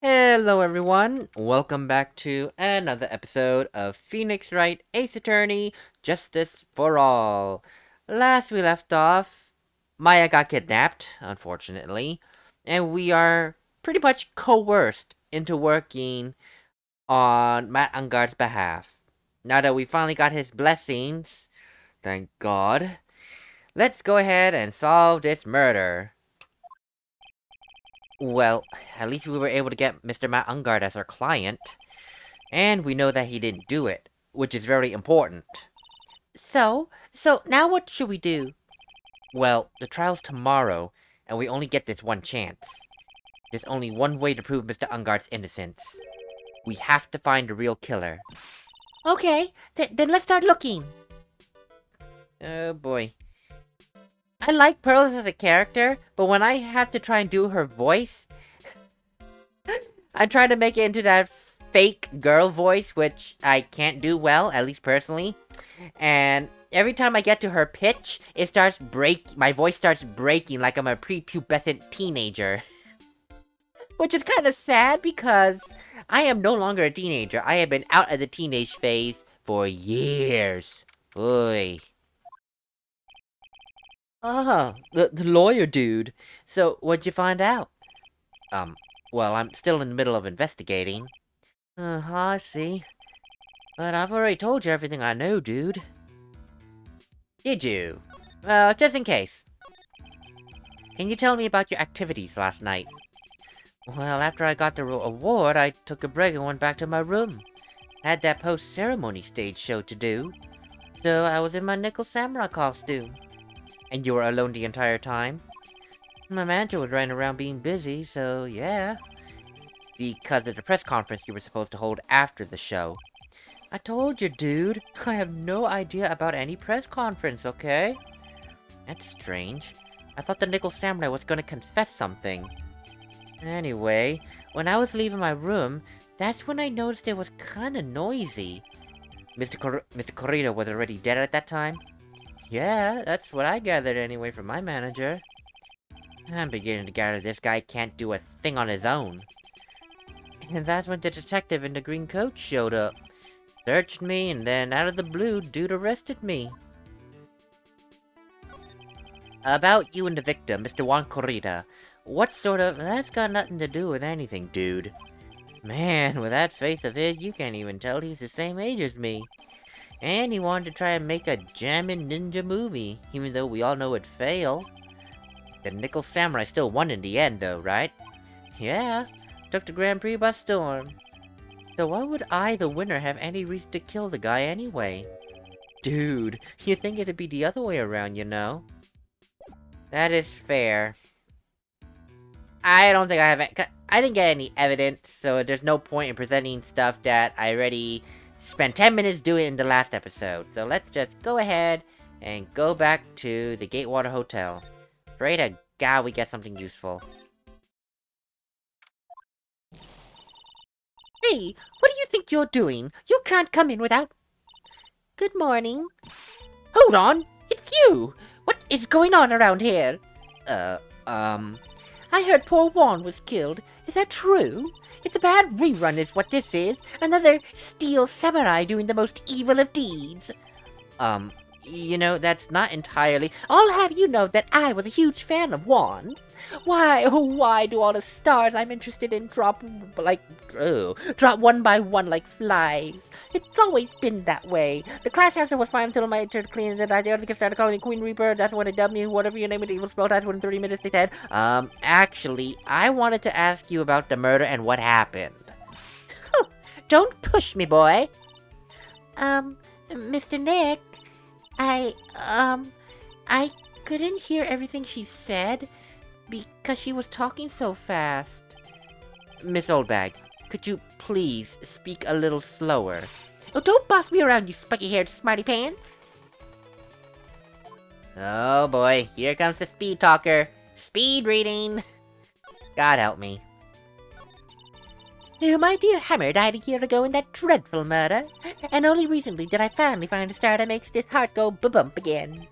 Hello everyone, welcome back to another episode of Phoenix Wright Ace Attorney, Justice for All. Last we left off, Maya got kidnapped, unfortunately, and we are pretty much coerced into working on Matt Ungar's behalf. Now that we finally got his blessings, thank God, let's go ahead and solve this murder. Well, at least we were able to get Mr. Matt Ungard as our client. And we know that he didn't do it, which is very important. So now what should we do? Well, the trial's tomorrow, and we only get this one chance. There's only one way to prove Mr. Ungard's innocence. We have to find the real killer. Okay, then let's start looking. Oh boy. I like Pearls as a character, but when I have to try and do her voice, I try to make it into that fake girl voice, which I can't do well, at least personally. And every time I get to her pitch, my voice starts breaking like I'm a prepubescent teenager. Which is kind of sad because I am no longer a teenager. I have been out of the teenage phase for years. Oy. Oh, the lawyer dude. So, what'd you find out? Well, I'm still in the middle of investigating. I see. But I've already told you everything I know, dude. Did you? Well, just in case. Can you tell me about your activities last night? Well, after I got the award, I took a break and went back to my room. Had that post-ceremony stage show to do. So I was in my nickel samurai costume. And you were alone the entire time? My manager was running around being busy, so yeah. Because of the press conference you were supposed to hold after the show. I told you, dude. I have no idea about any press conference, okay? That's strange. I thought the Nickel Samurai was gonna confess something. Anyway, when I was leaving my room, that's when I noticed it was kinda noisy. Mr. Corrida was already dead at that time? Yeah, that's what I gathered anyway from my manager. I'm beginning to gather this guy can't do a thing on his own. And that's when the detective in the green coat showed up. Searched me, and then out of the blue, dude arrested me. About you and the victim, Mr. Juan Corrida. What sort of... That's got nothing to do with anything, dude. Man, with that face of his, you can't even tell he's the same age as me. And he wanted to try and make a jammin' ninja movie, even though we all know it'd fail. The Nickel Samurai still won in the end, though, right? Yeah, took the Grand Prix by storm. So why would I, the winner, have any reason to kill the guy anyway? Dude, you'd think it'd be the other way around, you know? That is fair. I don't think I didn't get any evidence, so there's no point in presenting stuff that I already spent 10 minutes doing in the last episode. So let's just go ahead and go back to the Gatewater Hotel. Pray to God we get something useful. Hey, what do you think you're doing? You can't come in without... Good morning. Hold on! It's you! What is going on around here? I heard poor Juan was killed. Is that true? It's a bad rerun is what this is. Another steel samurai doing the most evil of deeds. You know, that's not entirely... I'll have you know that I was a huge fan of Juan. Why, oh why do all the stars I'm interested in drop one by one like flies? It's always been that way. The class answer was fine until my teacher cleaned it. I started calling me Queen Reaper. That's when they dubbed me, whatever your name, it evil spell. That's when in 30 minutes they said, actually, I wanted to ask you about the murder and what happened. Don't push me, boy. Mr. Nick, I couldn't hear everything she said because she was talking so fast. Miss Oldbag, could you please speak a little slower? Oh, don't boss me around, you spiky-haired smarty pants! Oh boy, here comes the speed talker. Speed reading! God help me. Oh, my dear Hammer died a year ago in that dreadful murder, and only recently did I finally find a star that makes this heart go ba-bump again.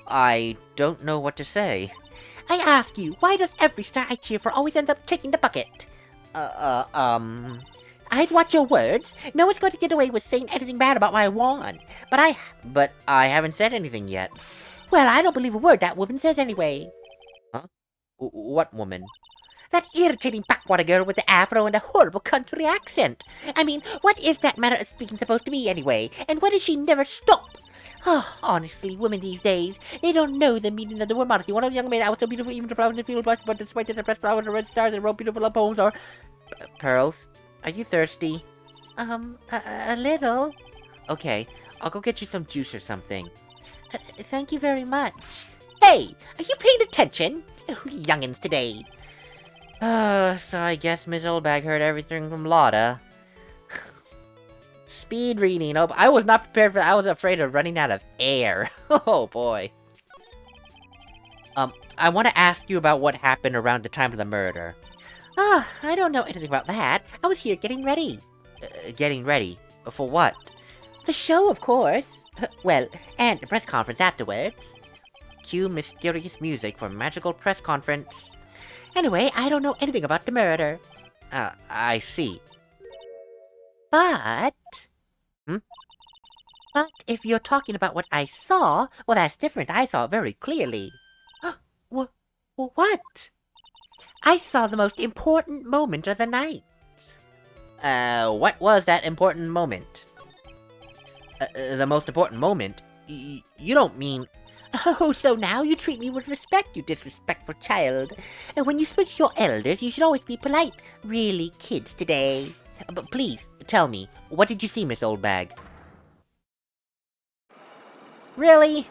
I don't know what to say. I ask you, why does every star I cheer for always end up kicking the bucket? I'd watch your words. No one's going to get away with saying anything bad about my wand. But I haven't said anything yet. Well, I don't believe a word that woman says anyway. Huh? What woman? That irritating backwater girl with the afro and a horrible country accent. I mean, what is that manner of speaking supposed to be anyway? And why does she never stop? Oh, honestly, women these days, they don't know the meaning of the word modesty. One of the young maid, I was so beautiful, even the flower in the field blush, but despite the pressed flower and the red stars and wrote beautiful love poems or... Pearls, are you thirsty? A little. Okay, I'll go get you some juice or something. Thank you very much. Hey, are you paying attention? Oh, youngins today. So I guess Miss Oldbag heard everything from Lotta. Speed reading. Oh, I was not prepared for that. I was afraid of running out of air. Oh boy. I want to ask you about what happened around the time of the murder. I don't know anything about that. I was here getting ready. Getting ready? For what? The show, of course. Well, and the press conference afterwards. Cue mysterious music for magical press conference. Anyway, I don't know anything about the murder. I see. But... But if you're talking about what I saw, well, that's different. I saw it very clearly. What? I saw the most important moment of the night. What was that important moment? The most important moment? You don't mean... Oh, so now you treat me with respect, you disrespectful child. And when you speak to your elders, you should always be polite. Really, kids today. But please, tell me, what did you see, Miss Oldbag? Really?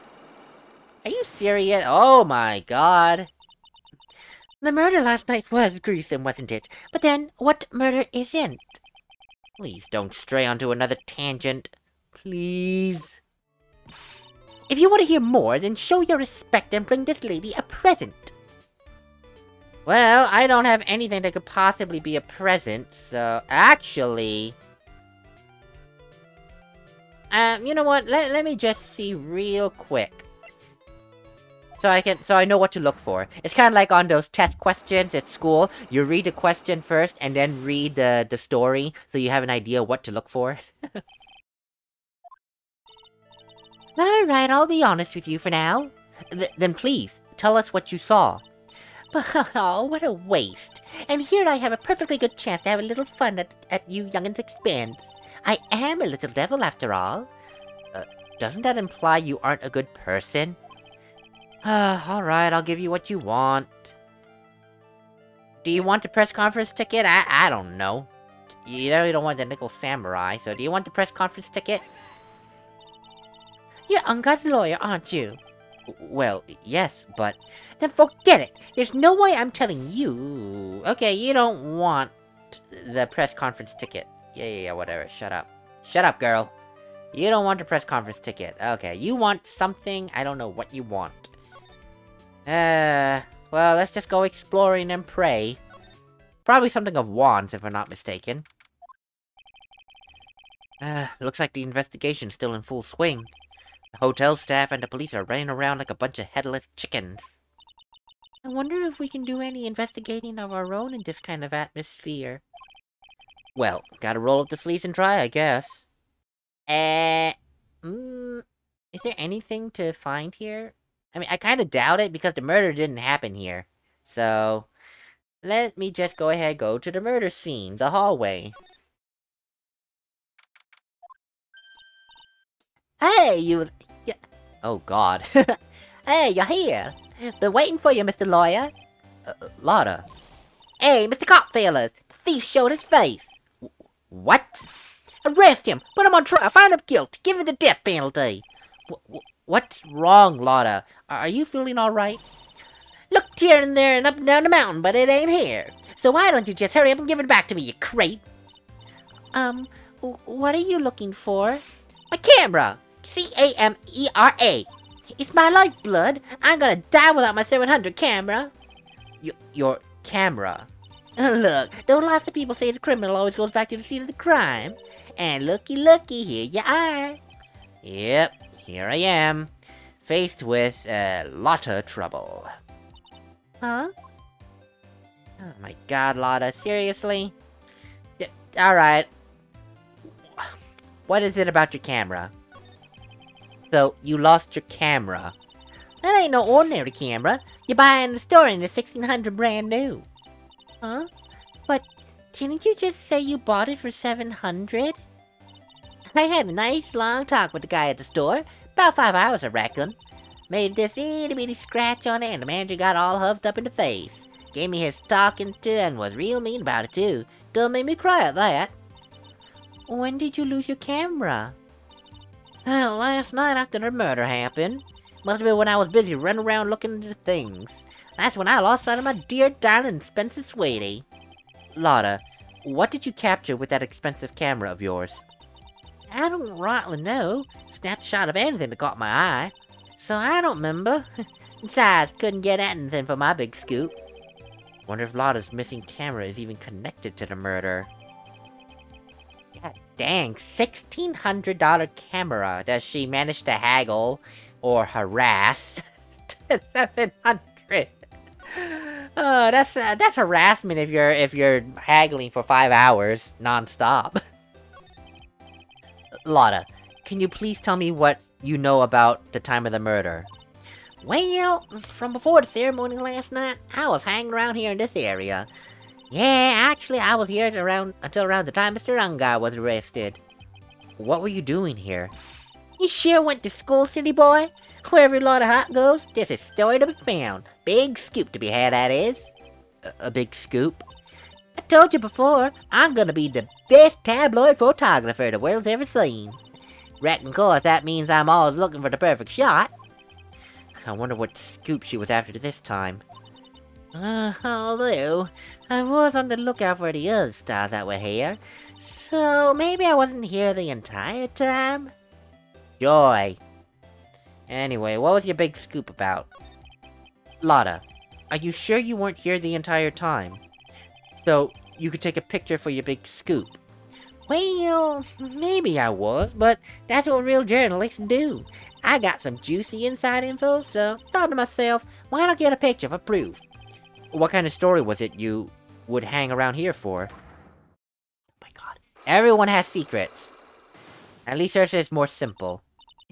Are you serious? Oh my god. The murder last night was gruesome, wasn't it? But then, what murder isn't? Please don't stray onto another tangent. Please. If you want to hear more, then show your respect and bring this lady a present. Well, I don't have anything that could possibly be a present, so... Actually... you know what? Let me just see real quick. So I know what to look for. It's kind of like on those test questions at school. You read the question first, and then read the story, so you have an idea what to look for. Alright, I'll be honest with you for now. Then please, tell us what you saw. Oh, what a waste. And here I have a perfectly good chance to have a little fun at you young'uns' expense. I am a little devil after all. Doesn't that imply you aren't a good person? Alright, I'll give you what you want. Do you want the press conference ticket? I don't know. You really don't want the nickel samurai, so do you want the press conference ticket? You're Ungod's lawyer, aren't you? Well, yes, but... Then forget it! There's no way I'm telling you... Okay, you don't want the press conference ticket. Yeah, whatever, shut up. Shut up, girl. You don't want the press conference ticket. Okay, you want something, I don't know what you want. Well, let's just go exploring and pray. Probably something of wands, if I'm not mistaken. Looks like the investigation's still in full swing. The hotel staff and the police are running around like a bunch of headless chickens. I wonder if we can do any investigating of our own in this kind of atmosphere. Well, gotta roll up the sleeves and try, I guess. Is there anything to find here? I mean, I kinda doubt it because the murder didn't happen here. So, let me just go ahead and go to the murder scene, the hallway. Hey, you... Oh, God. Hey, you're here. Been waiting for you, Mr. Lawyer. Lotta. Hey, Mr. Cop fellas. The thief showed his face. What? Arrest him. Put him on trial. Find him guilty. Give him the death penalty. What's wrong, Lotta? Are you feeling alright? Looked here and there and up and down the mountain, but it ain't here. So why don't you just hurry up and give it back to me, you creep? What are you looking for? My camera. C-A-M-E-R-A. It's my lifeblood. I'm gonna die without my 700 camera. Your camera? Look, don't lots of people say the criminal always goes back to the scene of the crime? And looky, here you are. Yep, here I am. Faced with, lotta trouble. Huh? Oh my god, Lotta, seriously? Alright. What is it about your camera? So, you lost your camera. That ain't no ordinary camera. You buy it in the store and it's $1,600 brand new. Huh? But didn't you just say you bought it for $700? I had a nice long talk with the guy at the store. About 5 hours, I reckon. Made this itty bitty scratch on it and the manager got all huffed up in the face. Gave me his talking to and was real mean about it too. Done made me cry at that. When did you lose your camera? Last night after the murder happened. Must have been when I was busy running around looking into things. That's when I lost sight of my dear darling expensive sweetie. Lotta, what did you capture with that expensive camera of yours? I don't rightly know. Snapshot of anything that caught my eye. So I don't remember. Besides, couldn't get at anything for my big scoop. Wonder if Lotta's missing camera is even connected to the murder. God dang, $1,600 camera. Does she manage to haggle or harass to $700? Oh, that's harassment if you're haggling for 5 hours non-stop. Lotta, can you please tell me what you know about the time of the murder? Well, from before the ceremony last night, I was hanging around here in this area. Yeah, actually, I was here until around the time Mr. Ungar was arrested. What were you doing here? You sure went to school, city boy? Where every lot of hot goes, there's a story to be found. Big scoop to be had, that is. A big scoop? I told you before, I'm gonna be the best tabloid photographer the world's ever seen. Reckon, course, that means I'm always looking for the perfect shot. I wonder what scoop she was after this time. Although, I was on the lookout for the other stars that were here, so maybe I wasn't here the entire time? Joy. Anyway, what was your big scoop about? Lotta, are you sure you weren't here the entire time? So, you could take a picture for your big scoop? Well, maybe I was, but that's what real journalists do. I got some juicy inside info, so thought to myself, why not get a picture for proof? What kind of story was it you would hang around here for? Oh my god. Everyone has secrets. At least hers is more simple.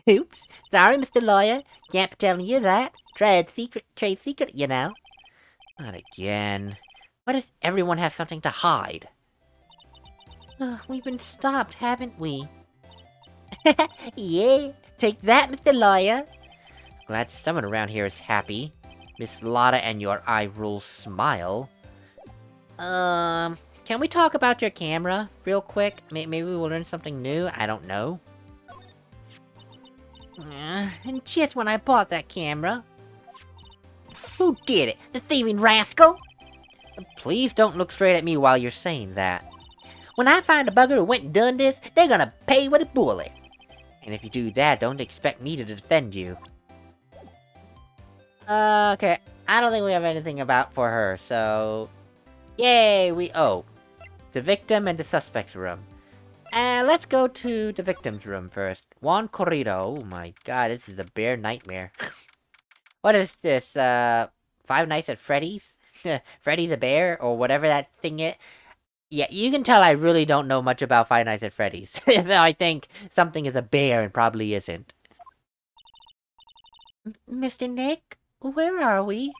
Oops. Sorry, Mr. Lawyer. Can't be telling you that. Trade secret, you know. Not again. Why does everyone have something to hide? We've been stopped, haven't we? Yeah. Take that, Mr. Lawyer. Glad someone around here is happy. Miss Lotta and your eye rule smile. Can we talk about your camera real quick? Maybe we'll learn something new? I don't know. And just when I bought that camera. Who did it? The thieving rascal? Please don't look straight at me while you're saying that. When I find a bugger who went and done this, they're gonna pay with a bullet. And if you do that, don't expect me to defend you. Okay, I don't think we have anything for her, so... Yay, the victim and the suspect's room. Let's go to the victim's room first. Juan Corrido. Oh my god, this is a bear nightmare. What is this, Five Nights at Freddy's? Freddy the Bear, or whatever that thing is. Yeah, you can tell I really don't know much about Five Nights at Freddy's. I think something is a bear and probably isn't. Mr. Nick, where are we?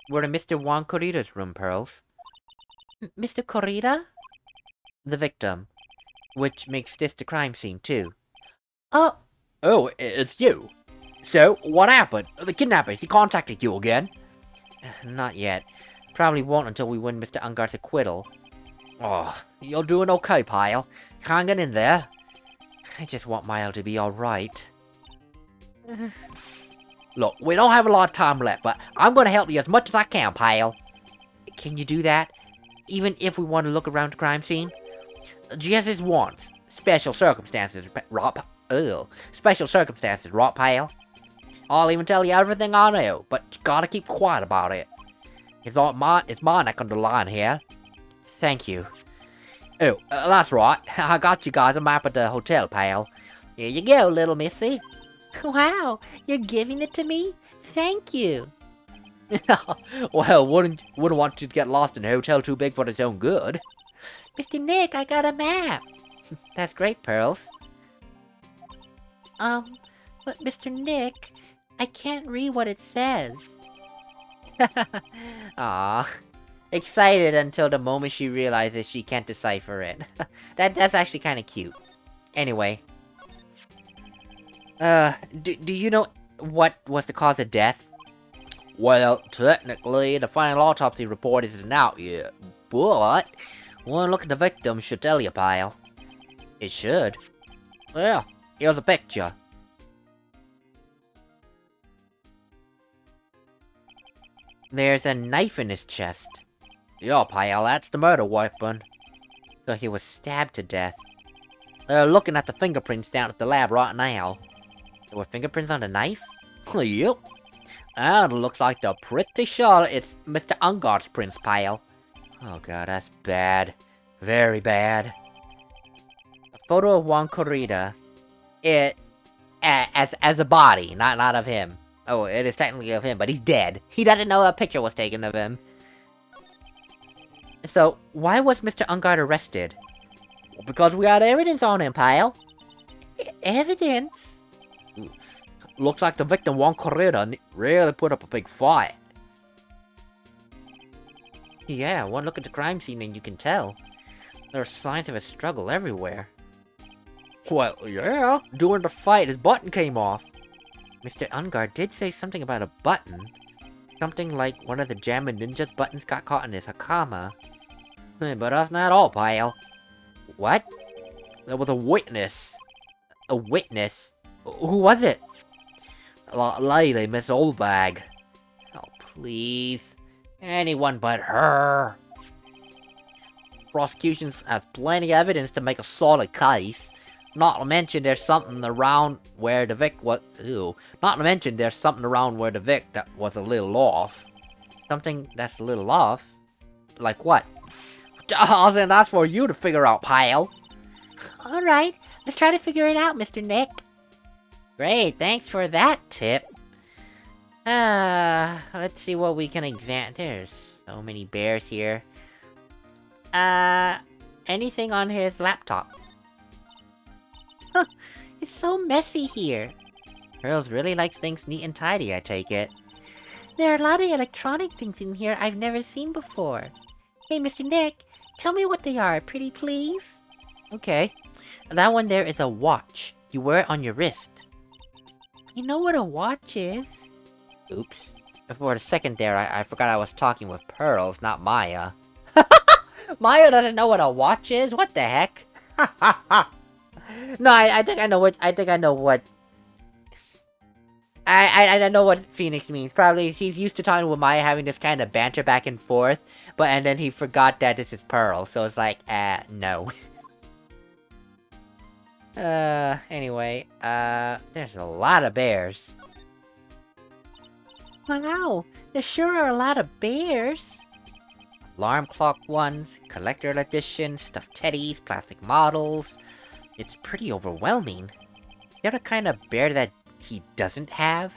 We're in Mr. Juan Corrida's room, Pearls. Mr. Corrida? The victim. Which makes this the crime scene, too. Oh, it's you. So, what happened? The kidnappers, he contacted you again? Not yet. Probably won't until we win Mr. Ungar's acquittal. Oh, you're doing okay, pal. Hanging in there. I just want Mile to be alright. Look, we don't have a lot of time left, but I'm gonna help you as much as I can, pal. Can you do that? Even if we want to look around the crime scene? Just as once. Special circumstances, Special circumstances, right, pal? I'll even tell you everything I know, but you gotta keep quiet about it. It's my neck on the line here. Thank you. Oh, that's right. I got you guys a map of the hotel, pal. Here you go, little missy. Wow, you're giving it to me? Thank you. Well, wouldn't want you to get lost in a hotel too big for its own good. Mr. Nick, I got a map. That's great, Pearls. But Mr. Nick, I can't read what it says. Aw. Excited until the moment she realizes she can't decipher it. That's actually kind of cute. Anyway. Do you know what was the cause of death? Well, technically, the final autopsy report isn't out yet, but one look at the victim should tell you, pal. It should. Well, here's a picture. There's a knife in his chest. Yeah, pal, that's the murder weapon. So he was stabbed to death. They're looking at the fingerprints down at the lab right now. There were fingerprints on the knife? Yep. And it looks like they're pretty sure it's Mr. Ungar's prints, pal. Oh god, that's bad. Very bad. A photo of Juan Corrida. As a body, not of him. Oh, it is technically of him, but he's dead. He doesn't know a picture was taken of him. So, why was Mr. Ungard arrested? Well, because we had evidence on him, pal. Evidence? Looks like the victim, Juan Corrida, really put up a big fight. Yeah, one look at the crime scene and you can tell. There are signs of a struggle everywhere. Well, yeah. During the fight, his button came off. Mr. Ungard did say something about a button. Something like one of the Jammin' Ninja's buttons got caught in his hakama. But that's not all, pal. What? There was a witness. A witness? Who was it? Lady, Miss Oldbag. Oh, please. Anyone but her. Prosecution has plenty of evidence to make a solid case. Not to mention there's something around where the Vic was... Ew. Not to mention there's something around where the Vic that was a little off. Something that's a little off? Like what? Then that's for you to figure out, pal. Alright, let's try to figure it out, Mr. Nick. Great, thanks for that tip. Let's see what we can examine. There's so many bears here. Anything on his laptop? Huh, it's so messy here. Pearls really likes things neat and tidy, I take it. There are a lot of electronic things in here I've never seen before. Hey, Mr. Nick, tell me what they are, pretty please? Okay. That one there is a watch. You wear it on your wrist. You know what a watch is? Oops. For a second there, I forgot I was talking with Pearls, not Maya. Maya doesn't know what a watch is? What the heck? No, I think I know what... I know what Phoenix means. Probably he's used to talking with Maya, having this kind of banter back and forth. And then he forgot that this is Pearl. So it's like, no. Anyway, there's a lot of bears. Wow, there sure are a lot of bears. Alarm clock ones, collector edition, stuffed teddies, plastic models. It's pretty overwhelming. They're the kind of bear that he doesn't have.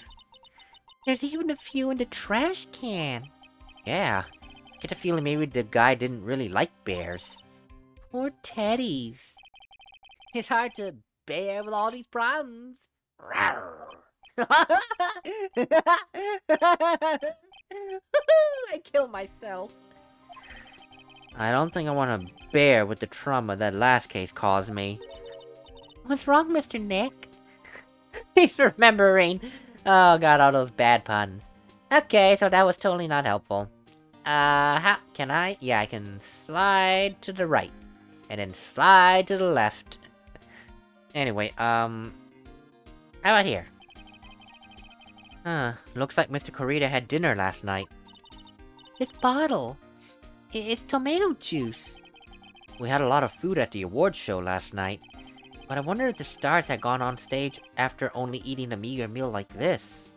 There's even a few in the trash can. Yeah, get a feeling maybe the guy didn't really like bears. Poor teddies. It's hard to bear with all these problems. I killed myself. I don't think I want to bear with the trauma that last case caused me. What's wrong, Mr. Nick? He's remembering. Oh god, all those bad puns. Okay, so that was totally not helpful. How can I? Yeah, I can slide to the right. And then slide to the left. Anyway, how about here? Looks like Mr. Corrida had dinner last night. This bottle. It's tomato juice. We had a lot of food at the awards show last night. But I wonder if the stars had gone on stage after only eating a meager meal like this.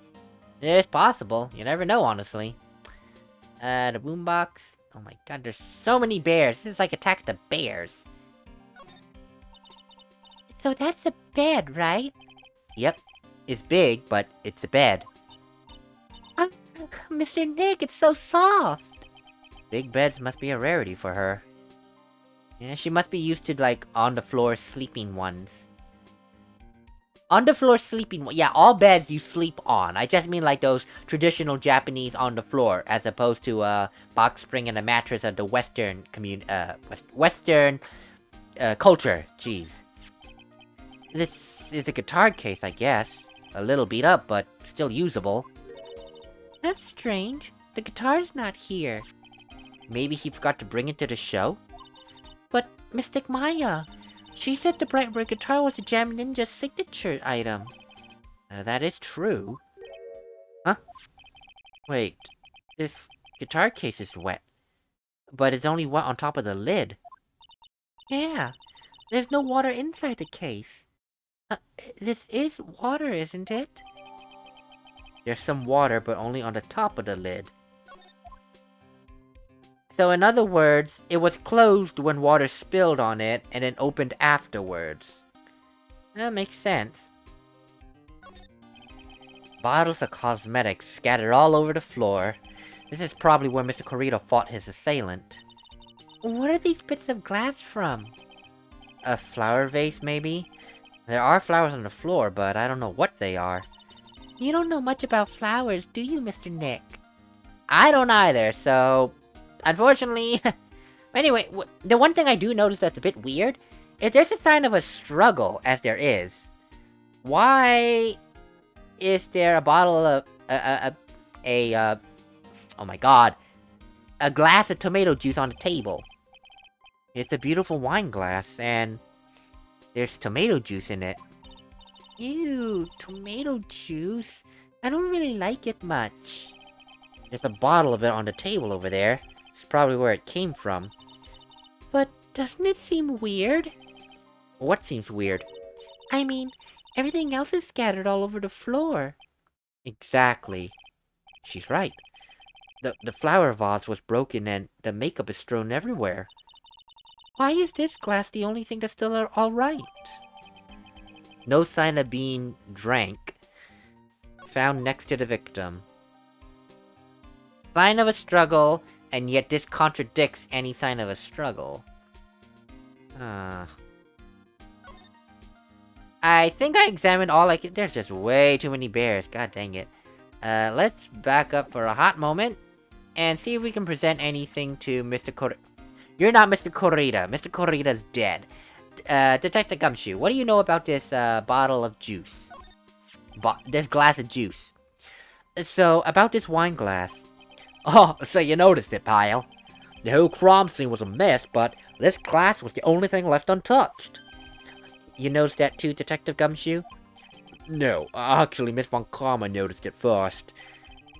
It's possible. You never know, honestly. The boombox. Oh my god, there's so many bears. This is like Attack the Bears. So that's a bed, right? Yep. It's big, but it's a bed. Mr. Nick, it's so soft! Big beds must be a rarity for her. Yeah, she must be used to, like, on-the-floor sleeping ones. On-the-floor sleeping... Yeah, all beds you sleep on. I just mean, like, those traditional Japanese on-the-floor, as opposed to a box spring and a mattress of the Western Western culture. Jeez. This is a guitar case, I guess. A little beat up, but still usable. That's strange. The guitar's not here. Maybe he forgot to bring it to the show? But, Mystic Maya, she said the Bright Red guitar was a Jam Ninja signature item. That is true. Huh? Wait, this guitar case is wet. But it's only wet on top of the lid. Yeah, there's no water inside the case. This is water, isn't it? There's some water, but only on the top of the lid. So in other words, it was closed when water spilled on it, and then opened afterwards. That makes sense. Bottles of cosmetics scattered all over the floor. This is probably where Mr. Corito fought his assailant. What are these bits of glass from? A flower vase, maybe? There are flowers on the floor, but I don't know what they are. You don't know much about flowers, do you, Mr. Nick? I don't either, so... Unfortunately... Anyway, the one thing I do notice that's a bit weird is there's a sign of a struggle, as there is. Why is there a bottle of... oh my god. A glass of tomato juice on the table? It's a beautiful wine glass, and... there's tomato juice in it. Ew, tomato juice? I don't really like it much. There's a bottle of it on the table over there. It's probably where it came from. But doesn't it seem weird? What seems weird? I mean, everything else is scattered all over the floor. Exactly. She's right. The flower vase was broken and the makeup is strewn everywhere. Why is this glass the only thing that's still alright? No sign of being drank. Found next to the victim. Sign of a struggle, and yet this contradicts any sign of a struggle. I think I examined all I could. There's just way too many bears. God dang it. Let's back up for a hot moment and see if we can present anything to Mr. Corita. You're not Mr. Corita. Mr. Corita's dead. Detective Gumshoe, what do you know about this bottle of juice? This glass of juice. So, about this wine glass. Oh, so you noticed it, pal. The whole crime scene was a mess, but this glass was the only thing left untouched. You noticed that too, Detective Gumshoe? No, actually Miss Von Karma noticed it first.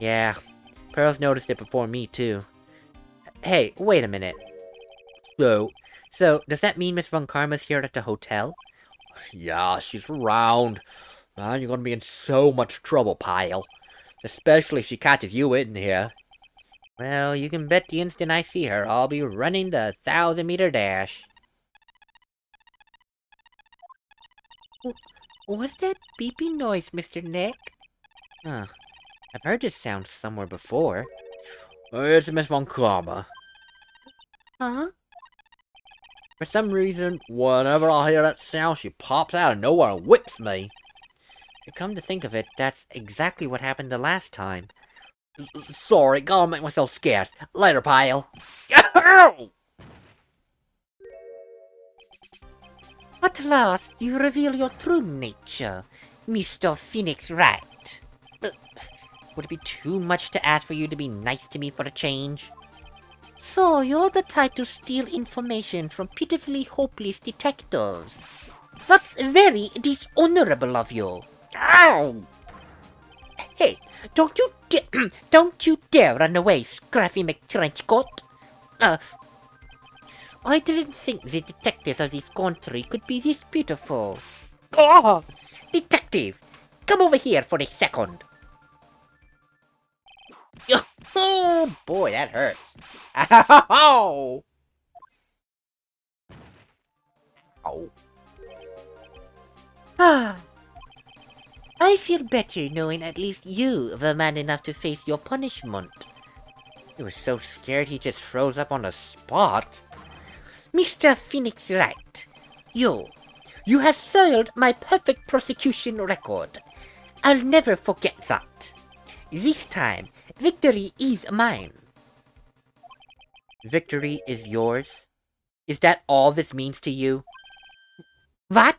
Yeah, Pearl's noticed it before me too. Hey, wait a minute. So, does that mean Miss Von Karma's here at the hotel? Yeah, she's around. Man, you're gonna be in so much trouble, pal. Especially if she catches you in here. Well, you can bet the instant I see her, I'll be running the 1,000-meter dash. What's that beeping noise, Mr. Nick? Huh. I've heard this sound somewhere before. It's Miss Von Karma. Huh? For some reason, whenever I hear that sound, she pops out of nowhere and whips me. Come to think of it, that's exactly what happened the last time. Sorry, gotta make myself scarce. Later, pal. At last, you reveal your true nature, Mr. Phoenix Wright. Would it be too much to ask for you to be nice to me for a change? So, you're the type to steal information from pitifully hopeless detectives. That's very dishonorable of you. Ow! Hey, don't you dare run away, Scruffy McTrenchcoat. I didn't think the detectives of this country could be this beautiful. Oh, detective, come over here for a second. Oh boy, that hurts. Ow! Ow. I feel better knowing at least you were man enough to face your punishment. He was so scared he just froze up on the spot. Mr. Phoenix Wright, you have soiled my perfect prosecution record. I'll never forget that. This time, victory is mine. Victory is yours? Is that all this means to you? What?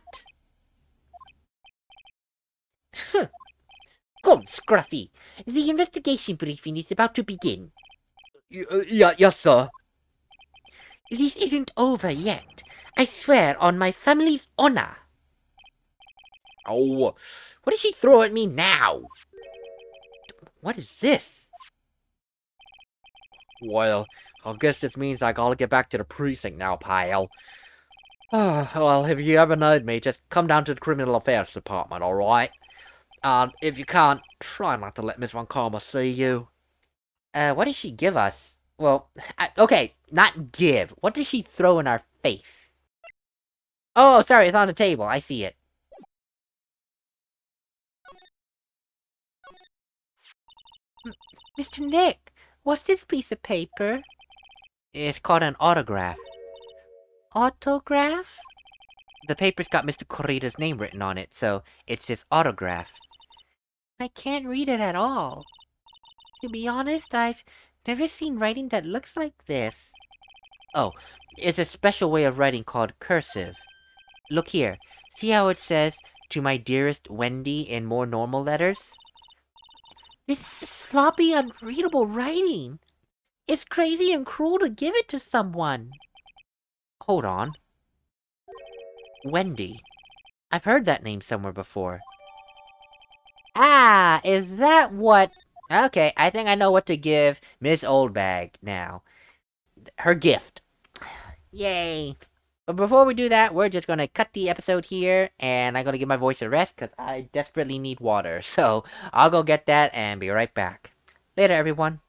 Come, Scruffy. The investigation briefing is about to begin. Yes, sir. This isn't over yet. I swear on my family's honor. Oh, what did she throw at me now? What is this? Well, I guess this means I gotta get back to the precinct now, pal. Well, if you ever need me, just come down to the Criminal Affairs Department, alright? If you can't, try not to let Miss Von Karma see you. What did she give us? Well, okay, not give. What did she throw in our face? Oh, sorry, it's on the table. I see it. Mr. Nick, what's this piece of paper? It's called an autograph. Autograph? The paper's got Mr. Corrida's name written on it, so it's his autograph. I can't read it at all. To be honest, I've never seen writing that looks like this. Oh, it's a special way of writing called cursive. Look here. See how it says, "To my dearest Wendy" in more normal letters? This sloppy, unreadable writing. It's crazy and cruel to give it to someone. Hold on. Wendy. I've heard that name somewhere before. Ah, is that what... Okay, I think I know what to give Miss Oldbag now. Her gift. Yay. But before we do that, we're just gonna cut the episode here, and I'm gonna give my voice a rest, because I desperately need water. So, I'll go get that and be right back. Later, everyone.